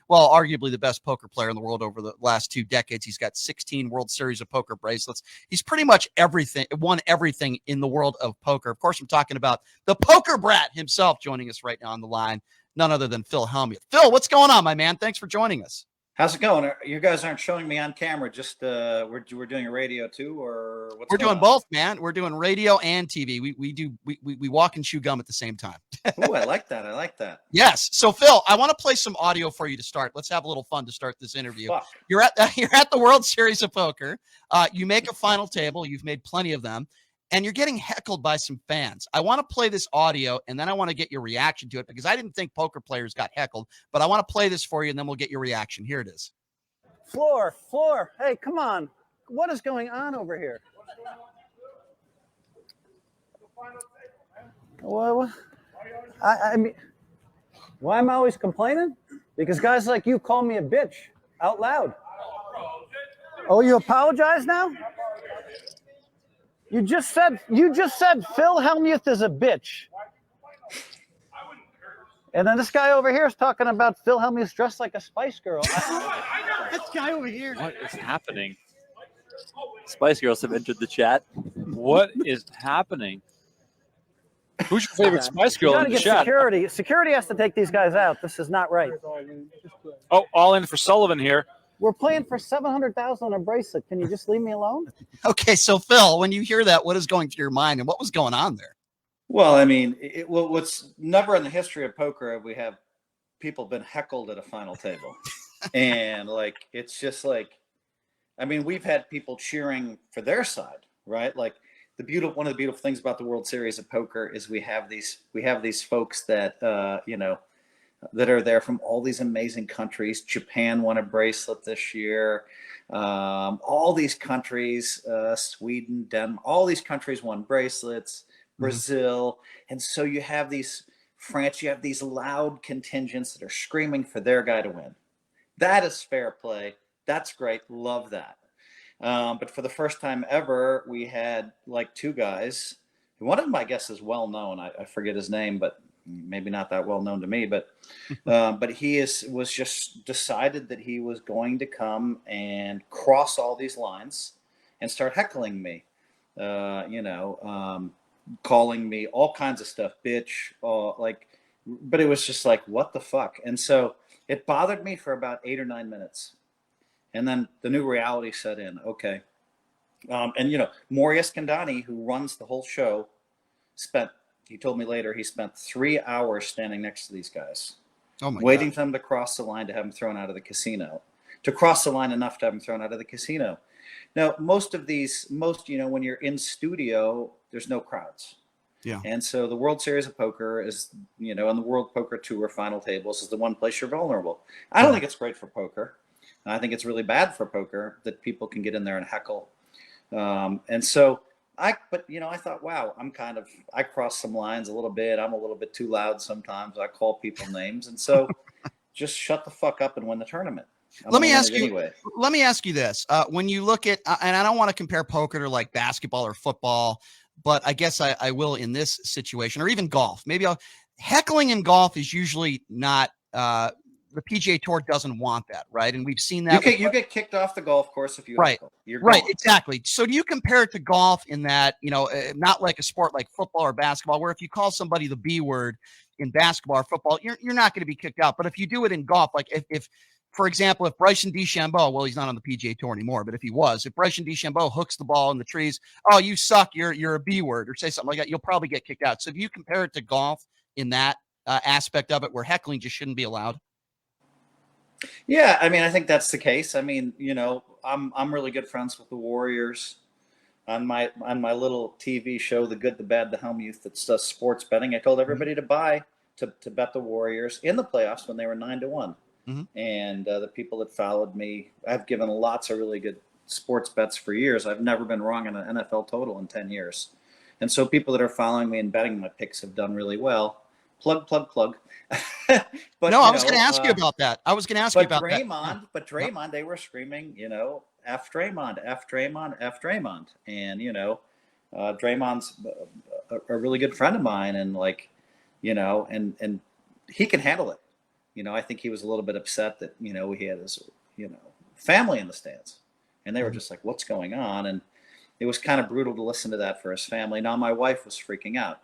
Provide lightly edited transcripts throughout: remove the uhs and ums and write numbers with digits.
well, arguably the best poker player in the world over the last 2 decades. He's got 16 World Series of Poker bracelets. He's pretty much won everything in the world of poker. Of course, I'm talking about the poker brat himself joining us right now on the line, none other than Phil Hellmuth. Phil, what's going on, my man? Thanks for joining us. How's it going? You guys aren't showing me on camera. Just we're doing a radio too, or what's we're going doing on? both, man. We're doing radio and TV. We walk and chew gum at the same time. Oh, I like that. I like that. Yes. So Phil, I want to play some audio for you to start. Let's have a little fun to start this interview. Fuck. You're at the World Series of Poker. You make a final table. You've made plenty of them. And you're getting heckled by some fans. I want to play this audio, and then I want to get your reaction to it, because I didn't think poker players got heckled. But I want to play this for you, and then we'll get your reaction. Here it is. Floor. Hey, come on. What is going on over here? What? I mean, why am I always complaining? Because guys like you call me a bitch out loud. Oh, you apologize now? You just said Phil Hellmuth is a bitch. And then this guy over here is talking about Phil Hellmuth dressed like a Spice Girl. This guy over here. What is happening? Spice Girls have entered the chat. What is happening? Who's your favorite Spice Girl in the chat? Security. Security has to take these guys out. This is not right. Oh, all in for Sullivan here. We're playing for $700,000 on a bracelet. Can you just leave me alone? Okay, so Phil, when you hear that, what is going through your mind, and what was going on there? Well, I mean, what's never in the history of poker have we have people been heckled at a final table, and like it's just like, I mean, we've had people cheering for their side, right? Like one of the beautiful things about the World Series of Poker is we have these folks that that are there from all these amazing countries. Japan won a bracelet this year. All these countries, Sweden, Denmark, all these countries won bracelets. Brazil. And so you have these loud contingents that are screaming for their guy to win. That is fair play. That's great. Love that. But for the first time ever, we had like 2 guys. One of them, I guess, is well known. I forget his name, but maybe not that well known to me. But he was just decided that he was going to come and cross all these lines and start heckling me. Calling me all kinds of stuff, bitch, but it was just like, what the fuck? And so it bothered me for about 8 or 9 minutes. And then the new reality set in. Okay. Maurice Kandani, who runs the whole show, he told me later, he spent 3 hours standing next to these guys, waiting for them to cross the line to have them thrown out of the casino, to cross the line enough to have them thrown out of the casino. Now, most when you're in studio, there's no crowds. Yeah. And so the World Series of Poker is, and the World Poker Tour final tables is the one place you're vulnerable. I don't think it's great for poker. I think it's really bad for poker that people can get in there and heckle. And so I thought, wow, I cross some lines a little bit. I'm a little bit too loud sometimes. I call people names. And so just shut the fuck up and win the tournament. Let me ask you this. When you look at, and I don't want to compare poker to like basketball or football, but I guess I will in this situation, or even golf. Heckling in golf is usually not, the PGA Tour doesn't want that, right? And we've seen that. You get kicked off the golf course if you heckle. You're right, exactly. So do you compare it to golf in that, not like a sport like football or basketball, where if you call somebody the B word in basketball or football, you're not going to be kicked out. But if you do it in golf, like if for example, if Bryson DeChambeau, well, he's not on the PGA Tour anymore, but if he was, if Bryson DeChambeau hooks the ball in the trees, oh, you suck, you're a B word, or say something like that, you'll probably get kicked out. So do you compare it to golf in that aspect of it, where heckling just shouldn't be allowed? Yeah, I mean, I think that's the case. I mean, I'm really good friends with the Warriors. On my little TV show, The Good, the Bad, the Hellmuth, that does sports betting, I told everybody to bet the Warriors in the playoffs when they were 9-1. Mm-hmm. And the people that followed me, I've given lots of really good sports bets for years. I've never been wrong on an NFL total in 10 years. And so people that are following me and betting my picks have done really well. Plug. But no, I was going to ask you about that. But Draymond, they were screaming, F Draymond, F Draymond, F Draymond. And, Draymond's a really good friend of mine, and and he can handle it. I think he was a little bit upset that, he had his, family in the stands, and they were just like, what's going on? And it was kind of brutal to listen to that for his family. Now, my wife was freaking out,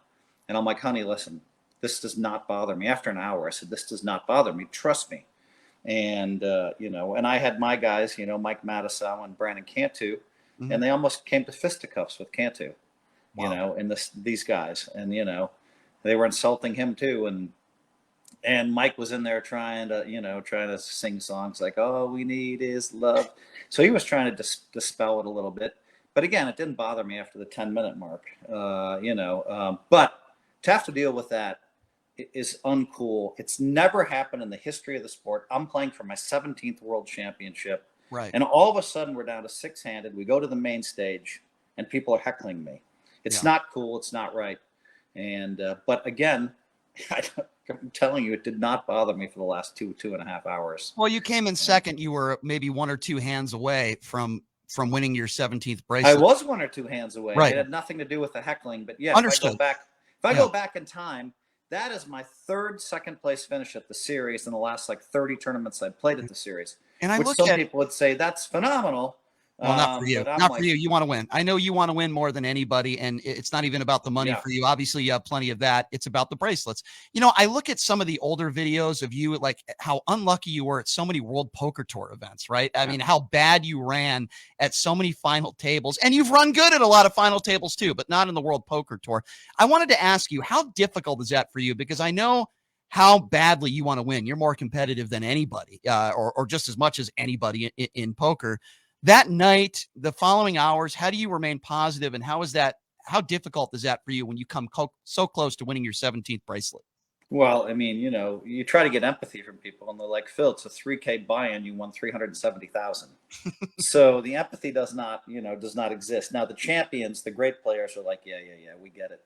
and I'm like, honey, listen, this does not bother me. After an hour, I said, this does not bother me. Trust me. And, and I had my guys, Mike Matasow and Brandon Cantu, and they almost came to fisticuffs with Cantu, and these guys. And, they were insulting him too. And Mike was in there trying to sing songs like, all we need is love. So he was trying to dispel it a little bit. But again, it didn't bother me after the 10-minute mark, but to have to deal with that is uncool. It's never happened in the history of the sport. I'm playing for my 17th world championship. Right. And all of a sudden we're down to 6-handed. We go to the main stage and people are heckling me. It's not cool. It's not right. And, but again, I'm telling you, it did not bother me for the last 2.5 hours. Well, you came in second. You were maybe 1 or 2 hands away from winning your 17th bracelet. I was 1 or 2 hands away. Right. It had nothing to do with the heckling, but yeah, Understood. if I go back in time, that is my 3rd second place finish at the series in the last 30 tournaments I played at the series. And I which look some at people would say that's phenomenal. Well, not for you. Not for you. You want to win. I know you want to win more than anybody, and it's not even about the money for you. Obviously, you have plenty of that. It's about the bracelets. I look at some of the older videos of you, like how unlucky you were at so many World Poker Tour events, right? I mean, how bad you ran at so many final tables, and you've run good at a lot of final tables too, but not in the World Poker Tour. I wanted to ask you, how difficult is that for you? Because I know how badly you want to win. You're more competitive than anybody, or just as much as anybody in poker. That night, the following hours, how do you remain positive, and how difficult is that for you when you come so close to winning your 17th bracelet? Well, I mean, you try to get empathy from people, and they're like, Phil, it's a 3K buy-in, you won 370,000. So the empathy does not exist. Now the champions, the great players are like, yeah, we get it.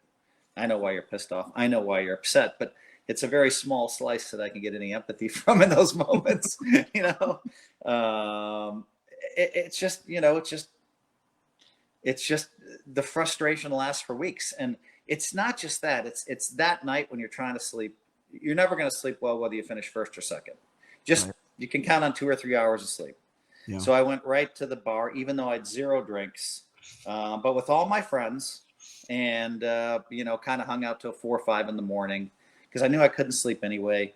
I know why you're pissed off. I know why you're upset, but it's a very small slice that I can get any empathy from in those moments. It's just the frustration lasts for weeks. And it's not just that, it's that night when you're trying to sleep. You're never going to sleep well, whether you finish first or second. You can count on 2 or 3 hours of sleep. Yeah. So I went right to the bar, even though I had 0 drinks, but with all my friends, and, kind of hung out till 4 or 5 in the morning because I knew I couldn't sleep anyway.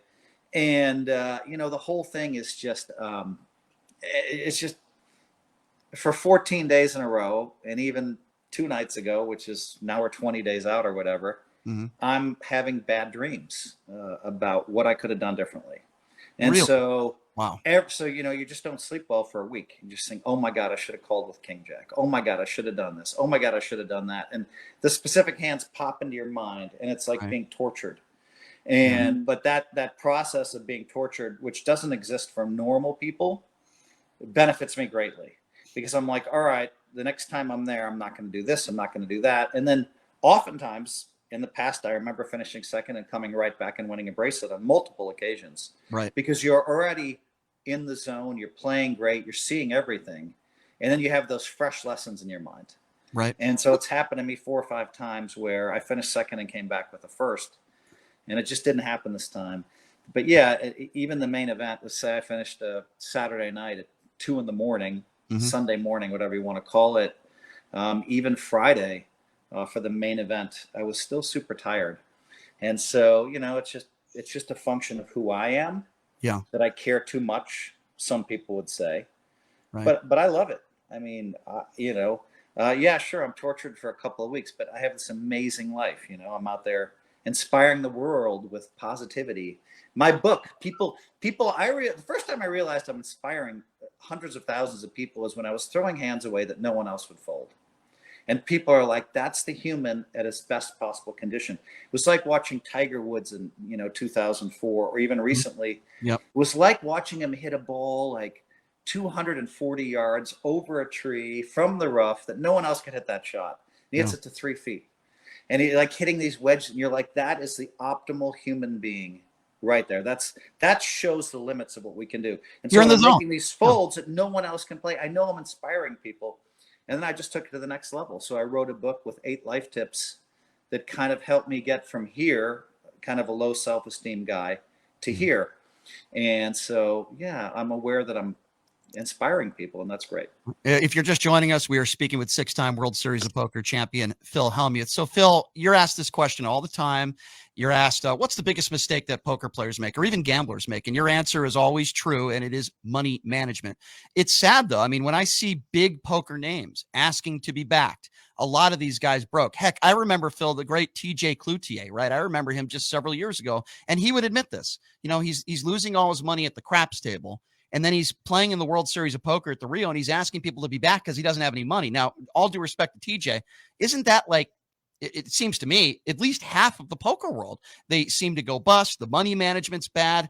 And, the whole thing is just, it's just, for 14 days in a row, and even 2 nights ago, which is now we're 20 days out or whatever, I'm having bad dreams about what I could have done differently. And really? So, wow. So, you just don't sleep well for a week. You just think, oh my God, I should have called with King Jack. Oh my God, I should have done this. Oh my God, I should have done that. And the specific hands pop into your mind, and it's like being tortured. And, but that process of being tortured, which doesn't exist for normal people, benefits me greatly. Because I'm like, all right, the next time I'm there, I'm not going to do this. I'm not going to do that. And then oftentimes in the past, I remember finishing second and coming right back and winning a bracelet on multiple occasions. Right. Because you're already in the zone. You're playing great. You're seeing everything. And then you have those fresh lessons in your mind. Right. And so it's happened to me 4 or 5 times where I finished second and came back with a first. And it just didn't happen this time. But yeah, even the main event, let's say I finished Saturday night at 2 a.m, Sunday morning, whatever you want to call it. Even Friday for the main event, I was still super tired. And so, it's just a function of who I am. Yeah. That I care too much, some people would say. Right. But I love it. I mean, yeah, sure, I'm tortured for a couple of weeks, but I have this amazing life. I'm out there inspiring the world with positivity. My book, the first time I realized I'm inspiring hundreds of thousands of people was when I was throwing hands away that no one else would fold. And people are like, that's the human at his best possible condition. It was like watching Tiger Woods in, 2004, or even recently. Yep. It was like watching him hit a ball like 240 yards over a tree from the rough that no one else could hit that shot. He hits it to 3 feet. And he like hitting these wedges, and you're like, that is the optimal human being right there. That shows the limits of what we can do. And so I'm making these folds that no one else can play. I know I'm inspiring people. And then I just took it to the next level. So I wrote a book with 8 life tips that kind of helped me get from here, kind of a low self-esteem guy, to here. And so, yeah, I'm aware that I'm inspiring people, and that's great. If you're just joining us, we are speaking with 6-time World Series of Poker champion Phil Hellmuth. So, Phil, you're asked this question all the time. You're asked, what's the biggest mistake that poker players make or even gamblers make? And your answer is always true, and it is money management. It's sad, though. I mean, when I see big poker names asking to be backed, a lot of these guys broke. Heck, I remember, Phil, the great TJ Cloutier, right? I remember him just several years ago, and he would admit this. You know, he's losing all his money at the craps table. And then he's playing in the World Series of Poker at the Rio, and he's asking people to be back because he doesn't have any money. Now, all due respect to TJ, isn't that like, it seems to me, at least half of the poker world, they seem to go bust. The money management's bad.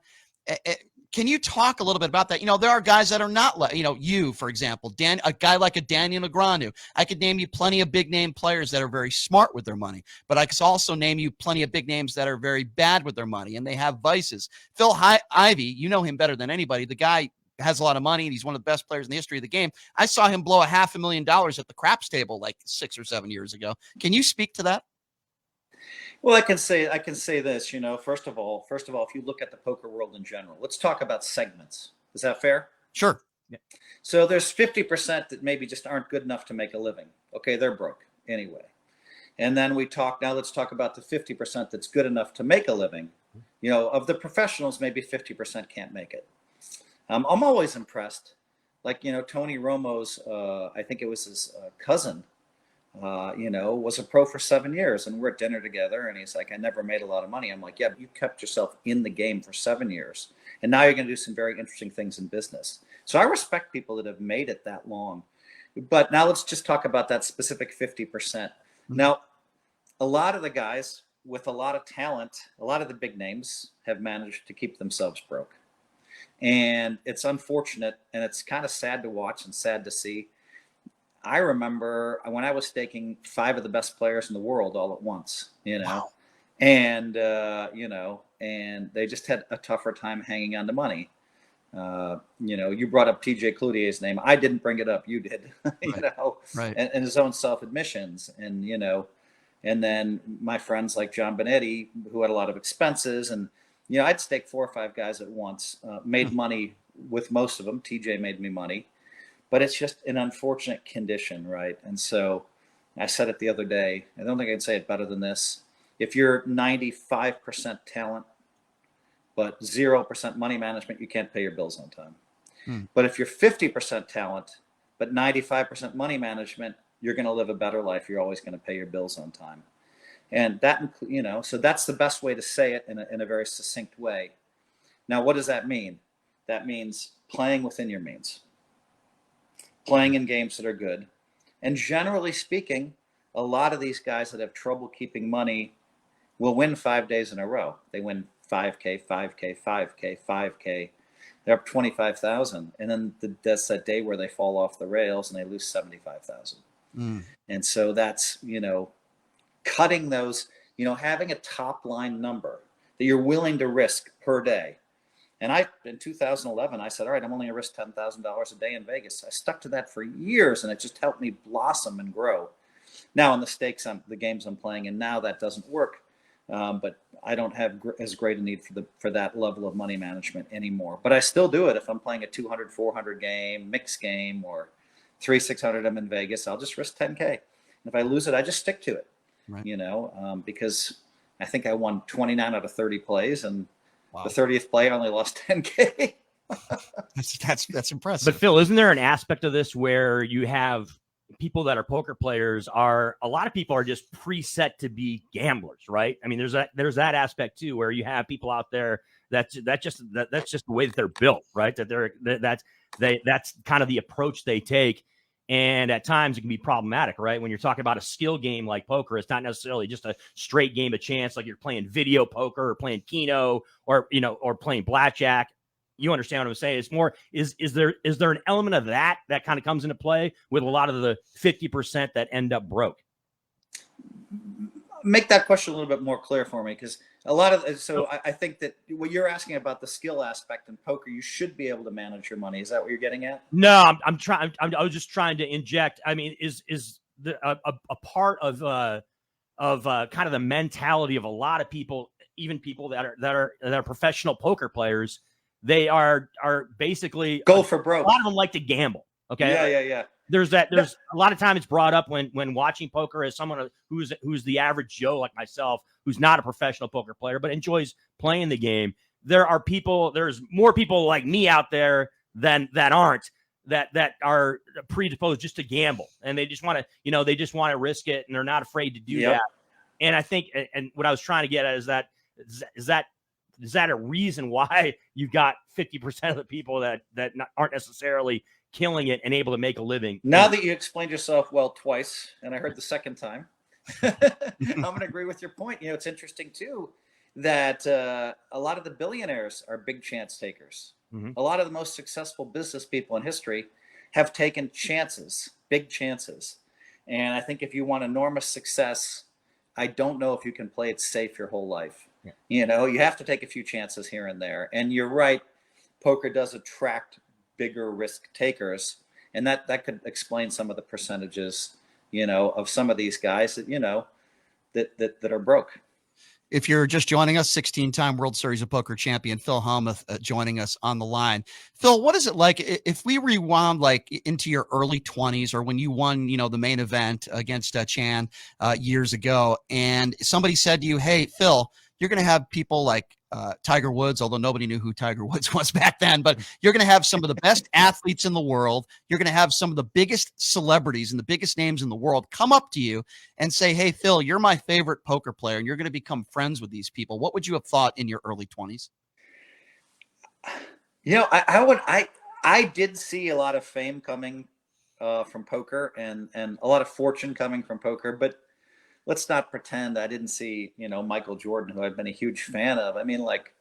Can you talk a little bit about that? You know, there are guys that are not like, you know, you, for example, a guy like a Daniel Negreanu. I could name you plenty of big name players that are very smart with their money, but I could also name you plenty of big names that are very bad with their money and they have vices. Phil Ivey, you know him better than anybody. The guy has a lot of money and he's one of the best players in the history of the game. I saw him blow $500,000 at the craps table like 6 or 7 years ago. Can you speak to that? Well, I can say this, you know, first of all, if you look at the poker world in general, let's talk about segments. Is that fair? Sure. Yeah. So there's 50% that maybe just aren't good enough to make a living. Okay, they're broke anyway. And then let's talk about the 50% that's good enough to make a living. You know, of the professionals, maybe 50% can't make it. I'm always impressed. Like, you know, Tony Romo's, I think it was his cousin, you know, was a pro for 7 years, and we're at dinner together, and he's like, I never made a lot of money. I'm like, yeah, but you kept yourself in the game for 7 years, and now you're going to do some very interesting things in business. So I respect people that have made it that long. But now let's just talk about that specific 50%. Mm-hmm. Now, a lot of the guys with a lot of talent, a lot of the big names have managed to keep themselves broke. And it's unfortunate, and it's kind of sad to watch and sad to see. I remember when I was staking 5 of the best players in the world all at once, you know, wow. And, you know, and they just had a tougher time hanging on to money. You know, you brought up TJ Cloutier's name. I didn't bring it up. You did, you know, right. And his own self-admissions. And, you know, and then my friends like John Benetti, who had a lot of expenses. And, you know, I'd stake 4 or 5 guys at once, made money with most of them. TJ made me money. But it's just an unfortunate condition, right? And so I said it the other day. I don't think I can say it better than this. If you're 95% talent, but 0% money management, you can't pay your bills on time. But if you're 50% talent, but 95% money management, you're going to live a better life. You're always going to pay your bills on time. And that, you know, so that's the best way to say it in a very succinct way. Now, what does that mean? That means playing within your means. Playing in games that are good. And generally speaking, a lot of these guys that have trouble keeping money will win 5 days in a row. They win 5K, 5K, 5K, 5K. They're up 25,000. And then that's that day where they fall off the rails and they lose 75,000. And so that's, you know, cutting those, you know, having a top line number that you're willing to risk per day. And in 2011, I said, all right, I'm only going to risk $10,000 a day in Vegas. I stuck to that for years, and it just helped me blossom and grow. Now, on the games I'm playing, and now that doesn't work. But I don't have as great a need for that level of money management anymore. But I still do it if I'm playing a 200, 400 game, mixed game, or 600 I'm in Vegas. I'll just risk 10K. And if I lose it, I just stick to it, right. You know, because I think I won 29 out of 30 plays, and wow. The 30th play, I only lost 10K. That's impressive. But Phil, isn't there an aspect of this where you have people that are poker players a lot of people are just preset to be gamblers, right? I mean, there's that aspect too, where you have people out there that's just the way that they're built, right? That's kind of the approach they take. And at times it can be problematic, right? When you're talking about a skill game like poker, it's not necessarily just a straight game of chance, like you're playing video poker or playing Keno or, you know, or playing blackjack. You understand what I'm saying? It's more, is there an element of that kind of comes into play with a lot of the 50% that end up broke? Make that question a little bit more clear for me, because I think that what you're asking about the skill aspect in poker, you should be able to manage your money. Is that what you're getting at? No, I was just trying to inject. I mean, is a part of kind of the mentality of a lot of people, even people that are professional poker players, they are basically Go for broke. A lot of them like to gamble. Okay. Yeah. There's a lot of time it's brought up when watching poker as someone who's the average Joe like myself, who's not a professional poker player, but enjoys playing the game. There's more people like me out there that aren't, that are predisposed just to gamble. And they just want to, risk it. And they're not afraid to do that. And I think, and what I was trying to get at is that a reason why you've got 50% of the people that aren't necessarily killing it and able to make a living? Now that you explained yourself well twice, and I heard the second time, I'm going to agree with your point. It's interesting too that a lot of the billionaires are big chance takers. Mm-hmm. A lot of the most successful business people in history have taken chances, big chances. And I think if you want enormous success, I don't know if you can play it safe your whole life. Yeah. You have to take a few chances here and there. And you're right, poker does attract bigger risk takers, and that could explain some of the percentages, of some of these guys that are broke. If you're just joining us, 16-time World Series of Poker champion Phil Hellmuth joining us on the line. Phil, what is it like if we rewound like into your early 20s, or when you won, the main event against Chan years ago, and somebody said to you, "Hey, Phil, you're going to have people like Tiger Woods," although nobody knew who Tiger Woods was back then, but you're going to have some of the best athletes in the world. You're going to have some of the biggest celebrities and the biggest names in the world come up to you and say, "Hey, Phil, you're my favorite poker player," and you're going to become friends with these people. What would you have thought in your early 20s? I did see a lot of fame coming from poker and a lot of fortune coming from poker, but let's not pretend I didn't see, Michael Jordan, who I've been a huge fan of. I mean, like,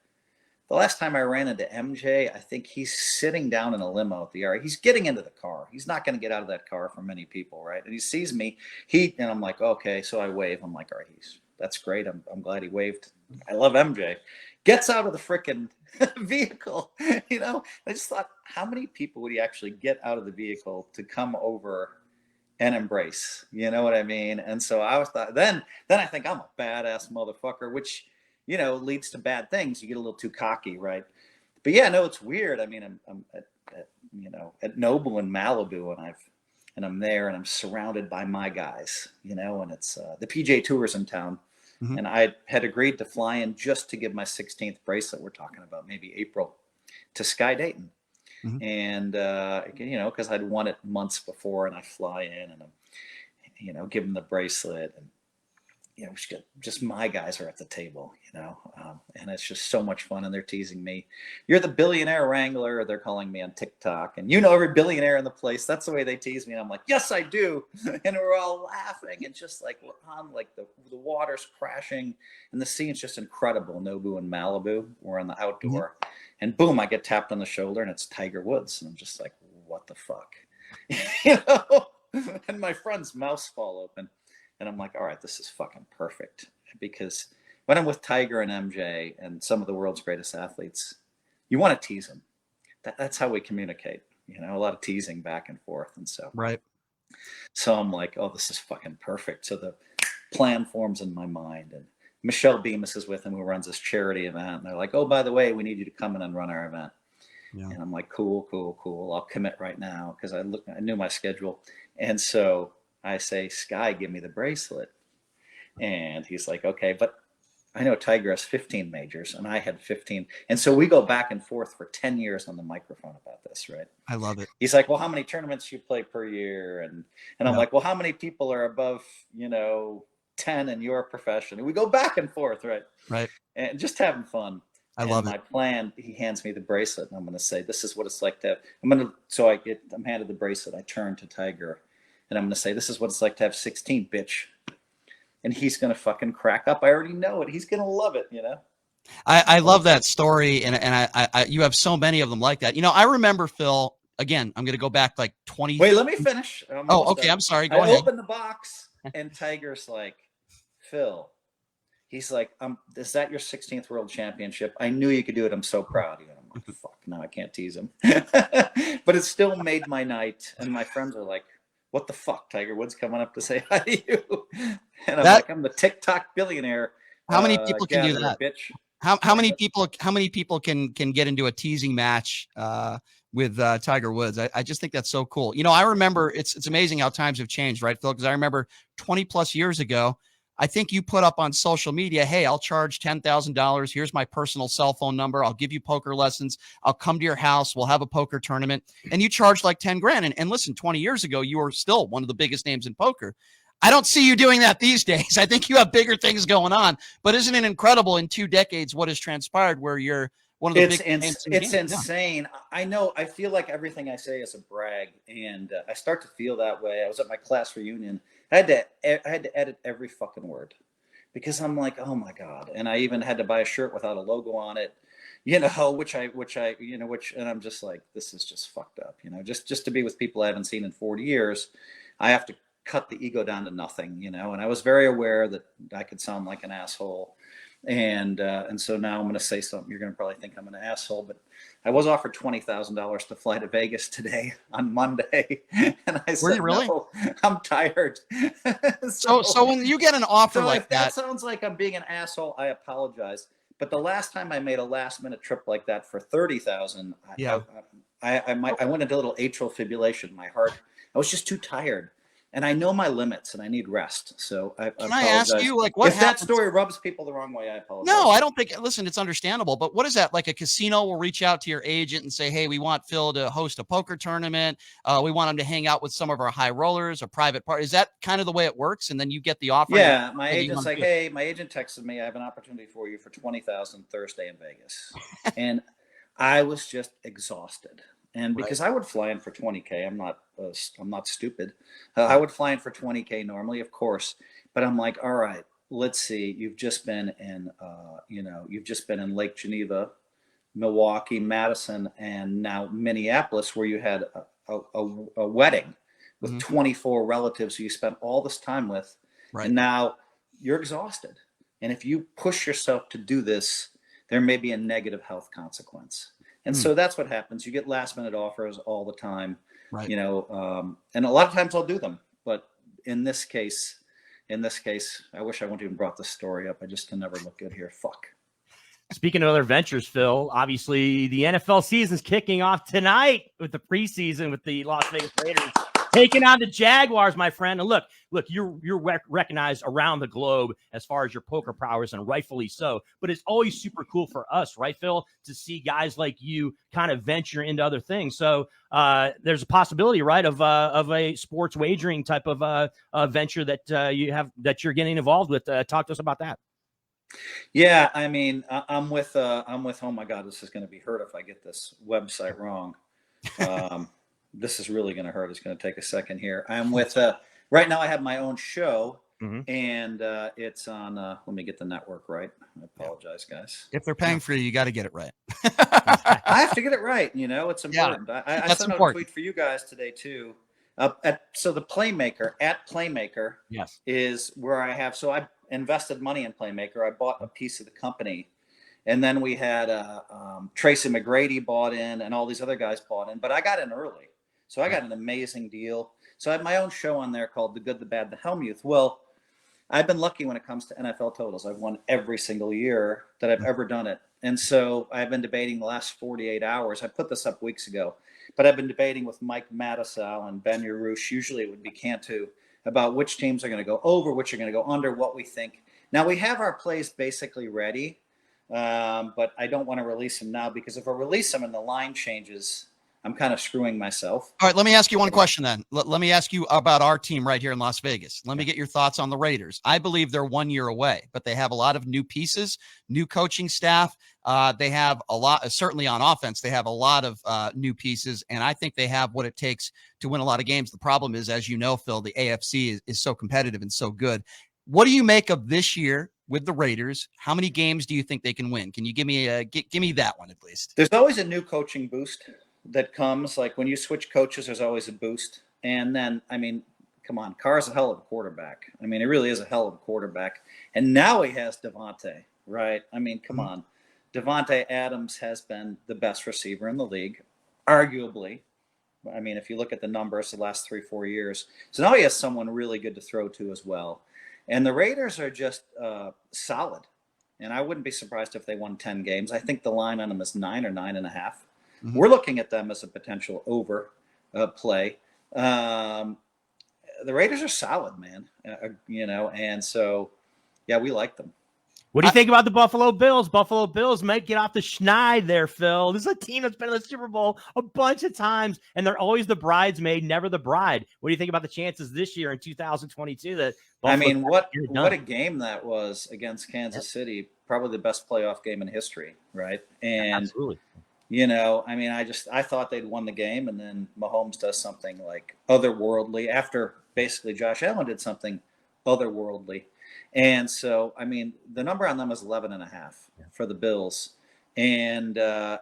the last time I ran into MJ, I think he's sitting down in a limo at the area. He's getting into the car. He's not going to get out of that car for many people, right? And he sees me. And I'm like, okay, so I wave. I'm like, all right, that's great. I'm glad he waved. I love MJ. Gets out of the frickin' vehicle. I just thought, how many people would he actually get out of the vehicle to come over and embrace? You know what I mean? And so I was thought, then I think I'm a badass motherfucker, which, leads to bad things. You get a little too cocky, right? But yeah, no, it's weird. I mean, I'm at Noble in Malibu, and I'm there, and I'm surrounded by my guys, and it's the PGA Tour's in town. Mm-hmm. And I had agreed to fly in just to give my 16th bracelet. We're talking about maybe April, to Sky Dayton. Mm-hmm. And, because I'd won it months before, and I fly in and I'm, give them the bracelet, and, just my guys are at the table, and it's just so much fun. And they're teasing me. "You're the billionaire wrangler." They're calling me on TikTok, and every billionaire in the place. That's the way they tease me. And I'm like, "Yes, I do." And we're all laughing, and just like we're on, like the water's crashing, and the scene's just incredible. Nobu and Malibu. We're on the outdoor. Mm-hmm. And boom, I get tapped on the shoulder, and it's Tiger Woods. And I'm just like, what the fuck? And my friend's mouths fall open. And I'm like, all right, this is fucking perfect. Because when I'm with Tiger and MJ and some of the world's greatest athletes, you want to tease them. That's how we communicate. A lot of teasing back and forth. And so, right. So I'm like, oh, this is fucking perfect. So the plan forms in my mind. And Michelle Bemis is with him, who runs this charity event. And they're like, "Oh, by the way, we need you to come in and run our event." Yeah. And I'm like, cool. I'll commit right now, because I knew my schedule. And so I say, "Sky, give me the bracelet." And he's like, "Okay, but I know Tiger has 15 majors and I had 15. And so we go back and forth for 10 years on the microphone about this, right? I love it. He's like, "Well, how many tournaments you play per year?" And I'm like, "Well, how many people are above, 10 in your profession?" And we go back and forth, right? Right. And just having fun. I love my plan, he hands me the bracelet, and I'm going to say, "This is what it's like to have," I'm handed the bracelet. I turn to Tiger, and I'm going to say, "This is what it's like to have 16, bitch." And he's going to fucking crack up. I already know it. He's going to love it, I love that story. And I you have so many of them like that. I remember, Phil, again, I'm going to go back like 20. Wait, let me finish. Okay. I'm sorry. Go ahead. I open the box, and Tiger's like, "Phil," he's like, "Is that your 16th world championship? I knew you could do it. I'm so proud of you." And I'm like, fuck, now I can't tease him. But it still made my night. And my friends are like, "What the fuck? Tiger Woods coming up to say hi to you?" And I'm like, "I'm the TikTok billionaire." How many people can do that? Bitch. How many people can get into a teasing match with Tiger Woods? I just think that's so cool. You know, I remember it's amazing how times have changed, right, Phil? Because I remember 20 plus years ago, I think you put up on social media, hey, I'll charge $10,000. Here's my personal cell phone number. I'll give you poker lessons. I'll come to your house. We'll have a poker tournament. And you charge like 10 grand. And listen, 20 years ago, you were still one of the biggest names in poker. I don't see you doing that these days. I think you have bigger things going on. But isn't it incredible in 2 decades what has transpired where you're one of the big names in the It's game? insane. Yeah. I know. I feel like everything I say is a brag, and I start to feel that way. I was at my class reunion. I had to edit every fucking word because I'm like, oh my God. And I even had to buy a shirt without a logo on it, you know, and I'm just like, this is just fucked up, you know, just to be with people I haven't seen in 40 years. I have to cut the ego down to nothing, you know, and I was very aware that I could sound like an asshole. And so now I'm going to say something. You're going to probably think I'm an asshole, but I was offered $20,000 to fly to Vegas today on Monday. And I said, really? no, I'm tired. So when you get an offer like if that sounds like I'm being an asshole, I apologize. But the last time I made a last minute trip like that for $30,000, I went into a little atrial fibrillation. My heart, I was just too tired. And I know my limits, and I need rest. So I apologize. I ask you, like, what if that story rubs people the wrong way, I apologize. No, I don't think. Listen, it's understandable. But what is that? Like a casino will reach out to your agent and say, "Hey, we want Phil to host a poker tournament. We want him to hang out with some of our high rollers, a private party." Is that kind of the way it works? And then you get the offer. Yeah, my agent's like, "Hey, my agent texted me. I have an opportunity for you for $20,000 Thursday in Vegas," and I was just exhausted. And because I would fly in for $20K, I'm not stupid. I would fly in for $20K normally, of course. But I'm like, all right, let's see. You've just been in, you've just been in Lake Geneva, Milwaukee, Madison, and now Minneapolis, where you had a wedding with 24 relatives who you spent all this time with, and now you're exhausted. And if you push yourself to do this, there may be a negative health consequence. And so that's what happens. You get last minute offers all the time, you know, and a lot of times I'll do them. But in this case, I wish I wouldn't even brought this story up. I just can never look good here. Fuck. Speaking of other ventures, Phil, obviously the NFL season's kicking off tonight with the preseason with the Las Vegas Raiders taking on the Jaguars, my friend. And look, you're recognized around the globe as far as your poker prowess, and rightfully so. But it's always super cool for us, right, Phil, to see guys like you kind of venture into other things. So there's a possibility, right, of a sports wagering type of venture that you're getting involved with. Talk to us about that. Yeah, I mean, I'm with. Oh my God, this is going to be hurt if I get this website wrong. This is really going to hurt. It's going to take a second here. I'm with. Right now, I have my own show, and it's on. Let me get the network right. I apologize, guys. If they're paying for you got to get it right. I have to get it right. You know, it's important. Yeah, I sent out a tweet for you guys today too. So the Playmaker @Playmaker is where I have. So I invested money in Playmaker. I bought a piece of the company, and then we had Tracy McGrady bought in, and all these other guys bought in. But I got in early, so I got an amazing deal. So I have my own show on there called The Good, the Bad, the Hellmuth. Well, I've been lucky when it comes to NFL totals. I've won every single year that I've ever done it. And so I've been debating the last 48 hours. I put this up weeks ago, but I've been debating with Mike Mattisau and Ben Yarush. Usually it would be Cantu, about which teams are going to go over, which are going to go under, what we think. Now we have our plays basically ready, but I don't want to release them now because if I release them and the line changes, I'm kind of screwing myself. All right, let me ask you one question then. Let me ask you about our team right here in Las Vegas. Let me get your thoughts on the Raiders. I believe they're 1 year away, but they have a lot of new pieces, new coaching staff. They have a lot, certainly on offense, they have a lot of new pieces, and I think they have what it takes to win a lot of games. The problem is, as you know, Phil, the AFC is so competitive and so good. What do you make of this year with the Raiders? How many games do you think they can win? Can you give me give me that one at least? There's always a new coaching boost that comes. Like when you switch coaches, there's always a boost. And then, I mean, come on, Carr's a hell of a quarterback. I mean, it really is a hell of a quarterback. And now he has Devontae, right? I mean, come on. Devontae Adams has been the best receiver in the league, arguably. I mean, if you look at the numbers the last 3-4 years. So now he has someone really good to throw to as well. And the Raiders are just solid. and I wouldn't be surprised if they won 10 games. I think the line on them is 9 or 9.5. Mhm. We're looking at them as a potential over play. The Raiders are solid, man. And so, yeah, we like them. What do you think about the Buffalo Bills? Buffalo Bills might get off the schneid there, Phil. This is a team that's been in the Super Bowl a bunch of times, and they're always the bridesmaid, never the bride. What do you think about the chances this year in 2022 that Buffalo what a game that was against Kansas City. Probably the best playoff game in history, right? And absolutely. I thought they'd won the game, and then Mahomes does something like otherworldly after basically Josh Allen did something otherworldly. And so, the number on them is 11.5 for the Bills. And, I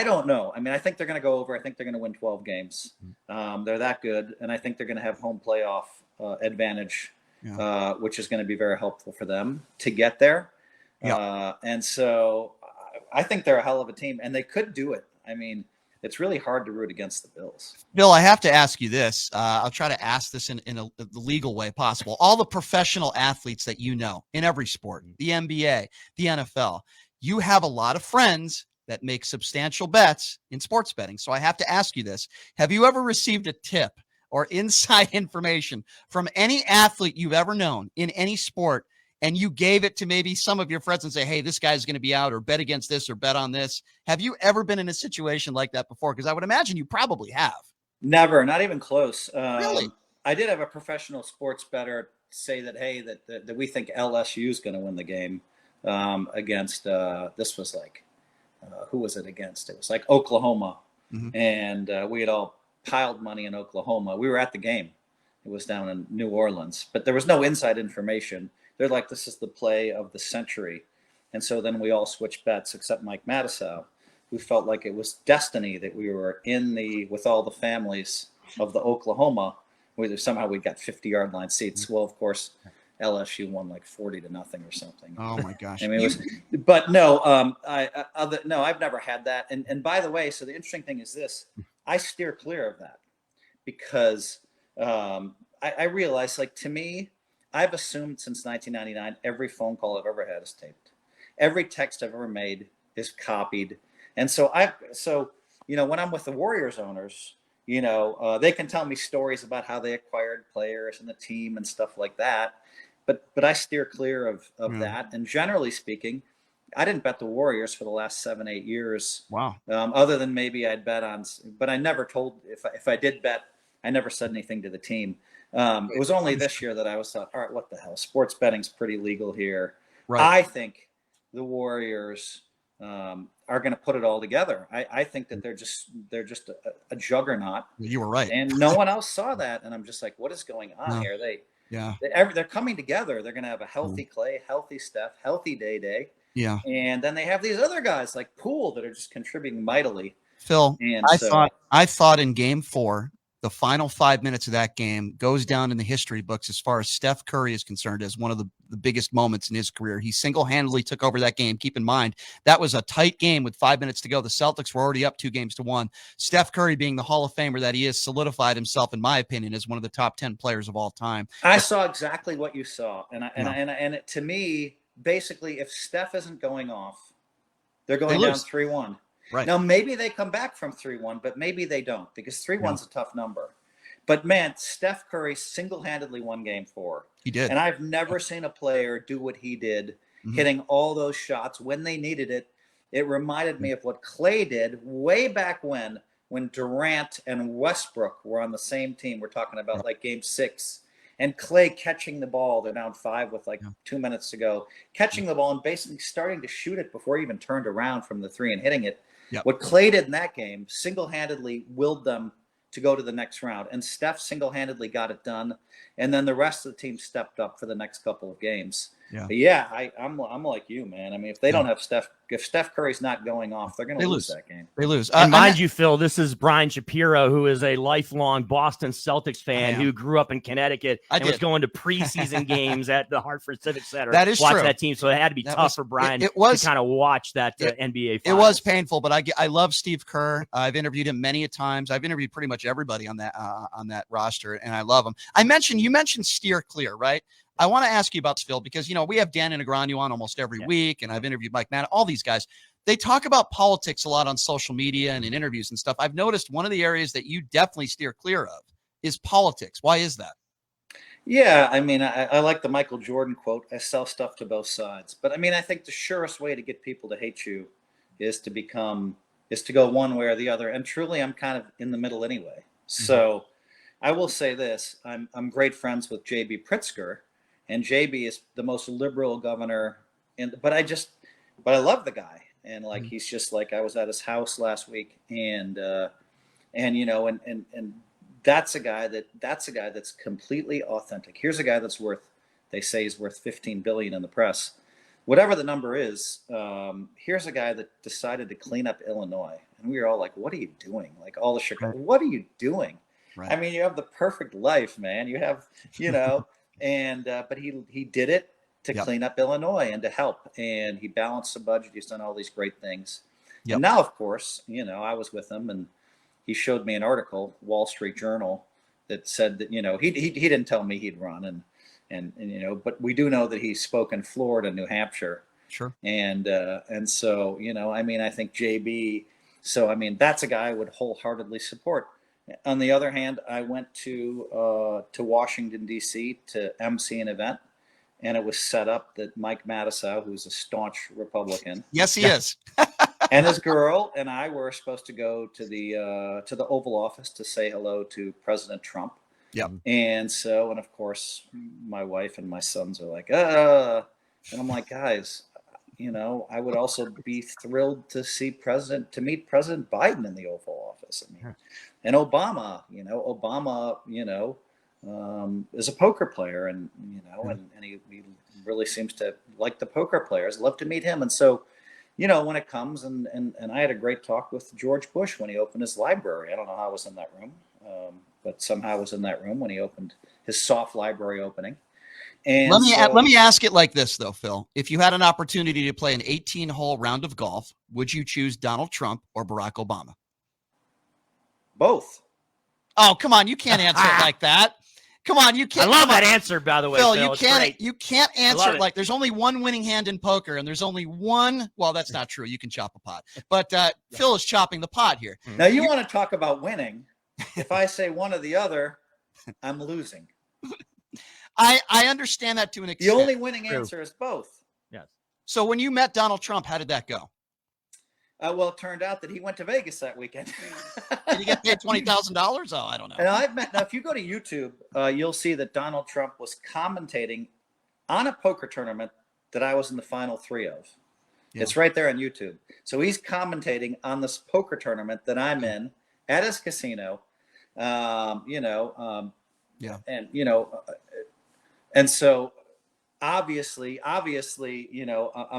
don't know. I think they're going to go over. I think they're going to win 12 games. They're that good. And I think they're going to have home playoff advantage, which is going to be very helpful for them to get there. And so I think they're a hell of a team, and they could do it. It's really hard to root against the Bills. Bill, I have to ask you this. I'll try to ask this in the legal way possible. All the professional athletes that you know in every sport, the NBA, the NFL, you have a lot of friends that make substantial bets in sports betting. So I have to ask you this. Have you ever received a tip or inside information from any athlete you've ever known in any sport, and you gave it to maybe some of your friends and say, hey, this guy's going to be out, or bet against this or bet on this? Have you ever been in a situation like that before? Because I would imagine you probably have. Never, not even close. Really? I did have a professional sports bettor say that, hey, that we think LSU is going to win the game against, this was like, who was it against? It was like Oklahoma. Mm-hmm. And we had all piled money in Oklahoma. We were at the game. It was down in New Orleans, but there was no inside information. They're like, this is the play of the century. And so then we all switched bets except Mike Matisow, who felt like it was destiny that we were with all the families of the Oklahoma, where somehow we got 50-yard line seats. Well, of course, LSU won like 40-0 or something. Oh my gosh. I've never had that. And by the way, so the interesting thing is this, I steer clear of that because I realize, like, to me, I've assumed since 1999, every phone call I've ever had is taped. Every text I've ever made is copied. And so when I'm with the Warriors owners, they can tell me stories about how they acquired players and the team and stuff like that. But I steer clear of that. And generally speaking, I didn't bet the Warriors for the last 7-8 years. Wow. Other than maybe I'd bet on, but I never told, if I did bet, I never said anything to the team. It was only this year that I was thought, all right, what the hell? Sports betting's pretty legal here. Right. I think the Warriors are going to put it all together. I think that they're just a juggernaut. You were right. And no one else saw that. And I'm just like, what is going on here? They're coming together. They're going to have a healthy Clay, healthy Steph, healthy Day. Yeah. And then they have these other guys like Poole that are just contributing mightily. Phil, And I thought in game 4, the final 5 minutes of that game goes down in the history books as far as Steph Curry is concerned as one of the biggest moments in his career. He single-handedly took over that game. Keep in mind, that was a tight game with 5 minutes to go. The Celtics were already up 2-1. Steph Curry, being the Hall of Famer that he is, solidified himself, in my opinion, as one of the top 10 players of all time. I saw exactly what you saw. And to me, basically, if Steph isn't going off, they're going down 3-1. Right. Now, maybe they come back from 3-1, but maybe they don't, because 3-1's a tough number. But, man, Steph Curry single-handedly won game 4. He did. And I've never seen a player do what he did, hitting all those shots when they needed it. It reminded me of what Clay did way back when Durant and Westbrook were on the same team. We're talking about like game 6. And Clay catching the ball, they're down 5 with 2 minutes to go, catching the ball and basically starting to shoot it before he even turned around from the 3 and hitting it. Yep. What Clay did in that game single-handedly willed them to go to the next round. And Steph single-handedly got it done. And then the rest of the team stepped up for the next couple of games. Yeah. But I'm like you, man. I mean, if they don't have Steph, if Steph Curry's not going off, they're going to lose that game. They lose. And mind you, Phil, this is Brian Shapiro, who is a lifelong Boston Celtics fan who grew up in Connecticut and was going to preseason games at the Hartford Civic Center. That is watch true. that team. So it had to be tough for Brian to kind of watch that NBA finals. It was painful, but I love Steve Kerr. I've interviewed him many a times. I've interviewed pretty much everybody on that roster, and I love him. You mentioned steer clear, right? I want to ask you about this, Phil, because, we have Dan Ingranu on almost every week, and I've interviewed Mike Mann, all these guys. They talk about politics a lot on social media and in interviews and stuff. I've noticed one of the areas that you definitely steer clear of is politics. Why is that? Yeah, I mean, I like the Michael Jordan quote, I sell stuff to both sides. But I mean, I think the surest way to get people to hate you is to go one way or the other. And truly, I'm kind of in the middle anyway. So I will say this, I'm great friends with J.B. Pritzker, and JB is the most liberal governor. But I love the guy. And like, he's just like, I was at his house last week, and that's a guy that's completely authentic. Here's a guy that's they say he's worth 15 billion in the press, whatever the number is. Here's a guy that decided to clean up Illinois, and we were all like, what are you doing? Like, all the Chicago, what are you doing? Right. I mean, you have the perfect life, man. You have, but he did it to clean up Illinois and to help, and he balanced the budget. He's done all these great things. And now, of course, I was with him, and he showed me an article, Wall Street Journal, that said that, he didn't tell me he'd run, but we do know that he spoke in Florida, New Hampshire. Sure. And so, I mean, I think JB, so, I mean, that's a guy I would wholeheartedly support. On the other hand, I went to Washington, D.C. to MC an event, and it was set up that Mike Matusow, who's a staunch Republican. Yes, he is. And his girl and I were supposed to go to the Oval Office to say hello to President Trump. Yep. And so, and of course, my wife and my sons are like, and I'm like, guys, I would also be thrilled to meet President Biden in the Oval Office. I mean, and Obama, is a poker player, and and he really seems to like the poker players. Love to meet him. And so, when it comes, and I had a great talk with George Bush when he opened his library. I don't know how I was in that room, but somehow I was in that room when he opened his soft library opening. And let me ask it like this, though, Phil. If you had an opportunity to play an 18-hole round of golf, would you choose Donald Trump or Barack Obama? Both. Oh, come on. You can't answer it like that. Come on, you can't. I love that answer, by the way, Phil. Phil. You can't answer it like there's only one winning hand in poker, and there's only one. Well, that's not true. You can chop a pot, but Phil is chopping the pot here. Now you want to talk about winning? If I say one or the other, I'm losing. I understand that to an extent. The only winning answer is both. Yes. So when you met Donald Trump, how did that go? Well, it turned out that he went to Vegas that weekend. Did he get paid $20,000? Oh, I don't know. And now, if you go to YouTube, you'll see that Donald Trump was commentating on a poker tournament that I was in the final three of. Yeah. It's right there on YouTube. So he's commentating on this poker tournament that I'm in at his casino. And so obviously, I'm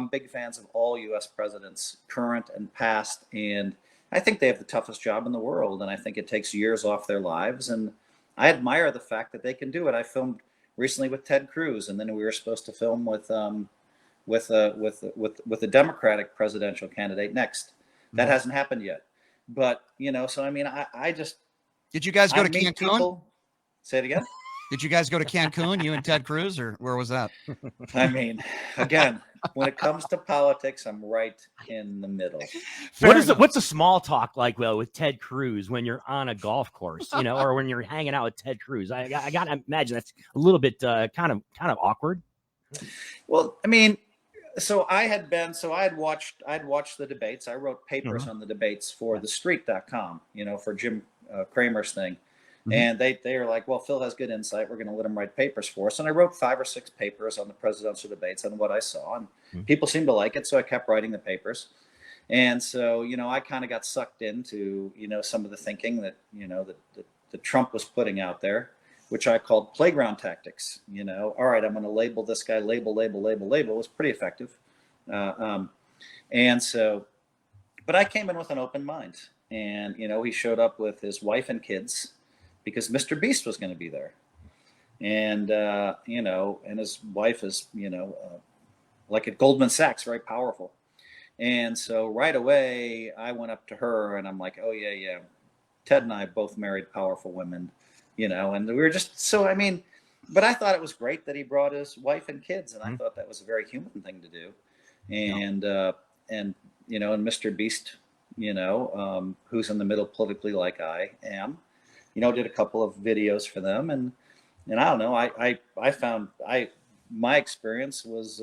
big fans of all U.S. presidents, current and past, and I think they have the toughest job in the world, and I think it takes years off their lives, and I admire the fact that they can do it. I filmed recently with Ted Cruz, and then we were supposed to film with a Democratic presidential candidate next. That hasn't happened yet, but so I mean, I just did you guys go to Cancun? Say it again. Did you guys go to Cancun, you and Ted Cruz, or where was that? I mean, again, when it comes to politics, I'm right in the middle. What's a small talk like, well, with Ted Cruz when you're on a golf course, or when you're hanging out with Ted Cruz? I gotta imagine that's a little bit kind of awkward. Well, I mean, I'd watched the debates. I wrote papers on the debates for thestreet.com, for Jim Cramer's thing. And they are like, well, Phil has good insight. We're going to let him write papers for us. And I wrote 5 or 6 papers on the presidential debates and what I saw. And people seemed to like it. So I kept writing the papers. And so, I kind of got sucked into, some of the thinking that, that Trump was putting out there, which I called playground tactics. All right, I'm going to label this guy, label. It was pretty effective. And so, but I came in with an open mind. And, he showed up with his wife and kids, because Mr. Beast was going to be there. And, and his wife is, like at Goldman Sachs, very powerful. And so right away I went up to her and I'm like, oh yeah. Ted and I both married powerful women, and we were just, so, I mean, But I thought it was great that he brought his wife and kids, and I Mhm. thought that was a very human thing to do. And you know, and Mr. Beast, you know, who's in the middle politically like I am, you know, did a couple of videos for them, and I don't know, I found my experience was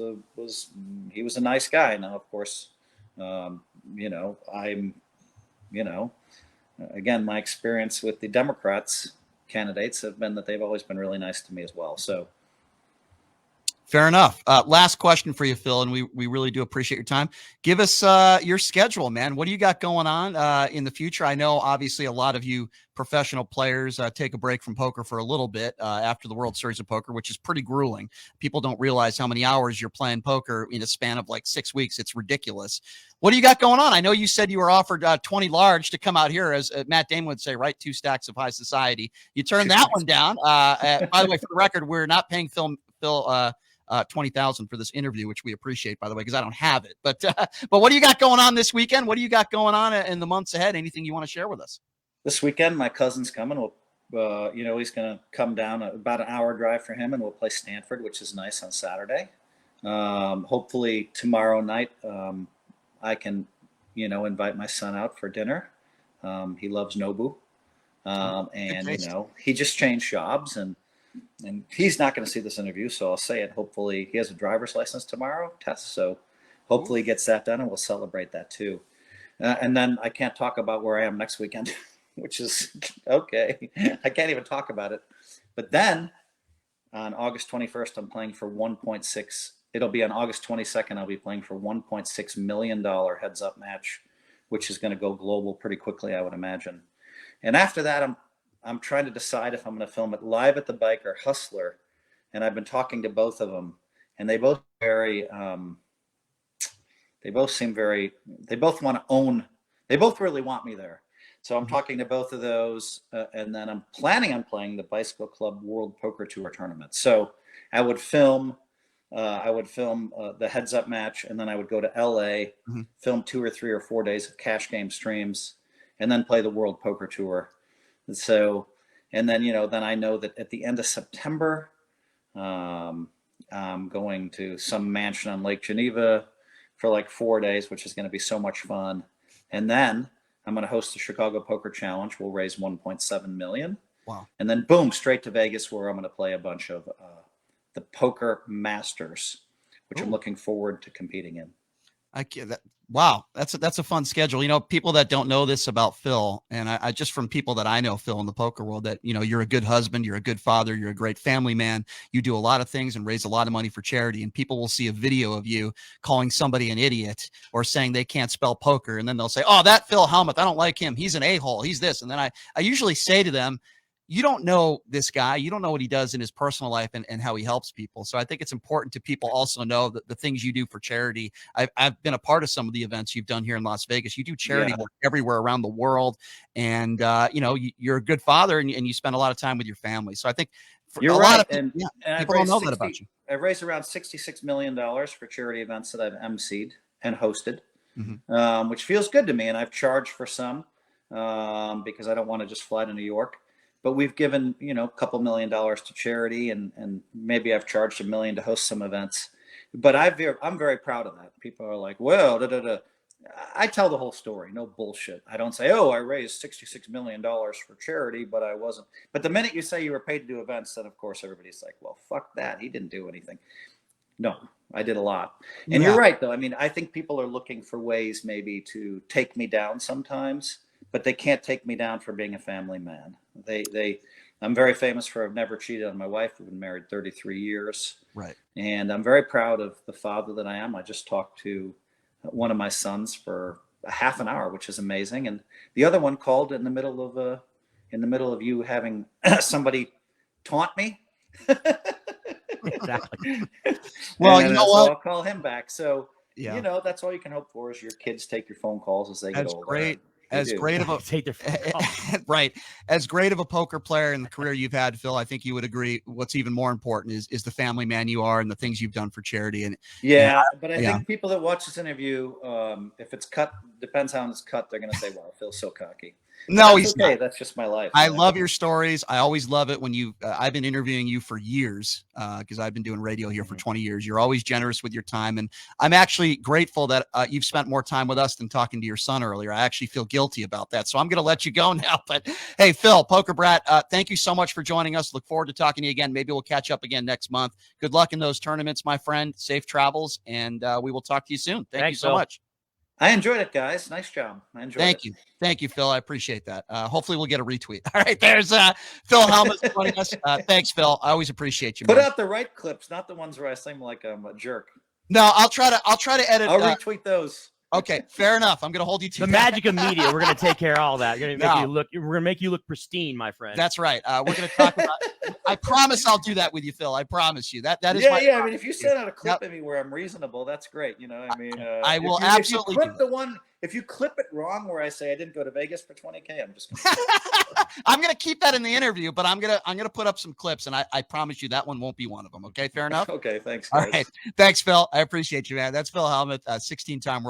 he was a nice guy. Now, of course, you know, you know, again, my experience with the Democrats candidates have been that they've always been really nice to me as well. So. Fair enough. Last question for you, Phil, and we really do appreciate your time. Give us your schedule, man. What do you got going on in the future? I know, obviously, a lot of you professional players take a break from poker for a little bit after the World Series of Poker, which is pretty grueling. People don't realize how many hours you're playing poker in a span of like 6 weeks. It's ridiculous. What do you got going on? I know you said you were offered 20 large to come out here, as Matt Damon would say, right? 2 stacks of high society. You turned that one down. By the way, for the record, we're not paying Phil 20,000 for this interview, which we appreciate, by the way, because I don't have it. But what do you got going on this weekend? What do you got going on in the months ahead? Anything you want to share with us? This weekend, my cousin's coming. We'll, you know, he's going to come down about an hour drive for him, and we'll play Stanford, which is nice on Saturday. Hopefully tomorrow night, I can, you know, invite my son out for dinner. He loves Nobu, and you know, he just changed jobs, and he's not going to see this interview, so I'll say it. Hopefully, he has a driver's license tomorrow test, so hopefully he gets that done, and we'll celebrate that too. And then I can't talk about where I am next weekend, which is okay. I can't even talk about it. But then on August 21st, I'm playing for 1.6. It'll be on August 22nd. I'll be playing for $1.6 million heads-up match, which is going to go global pretty quickly, I would imagine. And after that, I'm trying to decide if I'm going to film it live at the bike or Hustler. And I've been talking to both of them, and they both very, they both seem very, they both want to own, they both really want me there. So I'm talking to both of those, and then I'm planning on playing the Bicycle Club World Poker Tour tournament. So I would film the heads up match, and then I would go to LA, film 2 or 3 or 4 days of cash game streams, and then play the World Poker Tour. And so, and then, you know, then I know that at the end of September, I'm going to some mansion on Lake Geneva for like 4 days, which is going to be so much fun. And then I'm going to host the Chicago Poker Challenge. We'll raise 1.7 million. Wow. And then boom, straight to Vegas, where I'm going to play a bunch of the Poker Masters, which I'm looking forward to competing in. Wow, that's a fun schedule. You know, people that don't know this about Phil, and I just from people that I know, Phil, in the poker world, that, you know, you're a good husband, you're a good father, you're a great family man. You do a lot of things and raise a lot of money for charity. And people will see a video of you calling somebody an idiot or saying they can't spell poker, and then they'll say, "Oh, that Phil Hellmuth, I don't like him. He's an a-hole. He's this." And then I usually say to them, you don't know this guy. You don't know what he does in his personal life and how he helps people. So I think it's important to people also know that the things you do for charity. I've been a part of some of the events you've done here in Las Vegas. You do charity work everywhere around the world. And, you know, you're a good father, and you spend a lot of time with your family. So I think you're right. Lot of people, and people don't know that about you. I've raised around $66 million for charity events that I've emceed and hosted, which feels good to me. And I've charged for some because I don't want to just fly to New York. But we've given, you know, a couple $1 million to charity, and maybe I've charged $1 million to host some events. But I'm very proud of that. People are like, well, I tell the whole story, no bullshit. I don't say, oh, I raised $66 million for charity, but I wasn't. But the minute you say you were paid to do events, then of course everybody's like, well, fuck that. He didn't do anything. No, I did a lot. And you're right, though. I mean, I think people are looking for ways maybe to take me down sometimes, but they can't take me down for being a family man. I'm very famous for I've never cheated on my wife. We've been married 33 years. Right. And I'm very proud of the father that I am. I just talked to one of my sons for a half an hour, which is amazing. And the other one called in the middle of you having somebody taunt me. Exactly. Well, you know what? I'll call him back. So, you know, that's all you can hope for is your kids take your phone calls as they get older. Great. as do. great of a Take their phone call. right, as great of a poker player in the career you've had, Phil, I think you would agree. What's even more important is the family man you are and the things you've done for charity. And Yeah, but I yeah. think people that watch this interview, if it's cut, depends how it's cut, they're going to say, "Wow, Phil's so cocky." No, That's he's okay. not. That's just my life. I you know? love your stories. I always love it when you. I've been interviewing you for years because I've been doing radio here for 20 years. You're always generous with your time, and I'm actually grateful that you've spent more time with us than talking to your son earlier. I actually feel guilty about that, so I'm going to let you go now. But hey, Phil, Poker Brat, thank you so much for joining us. Look forward to talking to you again. Maybe we'll catch up again next month. Good luck in those tournaments, my friend. Safe travels, and we will talk to you soon. Thank you Thanks, so Phil. much. I enjoyed it, guys. Nice job. I enjoyed Thank it. you. Thank you, Phil. I appreciate that. Hopefully we'll get a retweet. All right. There's Phil Hellmuth joining us. Thanks, Phil. I always appreciate you, Put man. out the right clips, not the ones where I seem like I'm a jerk. No, I'll try to edit. I'll retweet those. Okay, fair enough. I'm going to hold you to The that. magic of media. We're going to take care of all that. We're going to make No. you look. We're going to make you look pristine, my friend. That's right. We're going to talk about. I promise I'll do that with you, Phil. I promise you. That is. Yeah, my yeah. I mean, if you send out a clip Yep. of me where I'm reasonable, that's great. You know, I mean, I will if absolutely you do clip the one, if you clip it wrong where I say I didn't go to Vegas for 20K, I'm just. I'm going to keep that in the interview, but I'm going to put up some clips, and I promise you that one won't be one of them. Okay, fair enough. Okay, thanks, All guys. right, thanks, Phil. I appreciate you, man. That's Phil Hellmuth, 16-time world.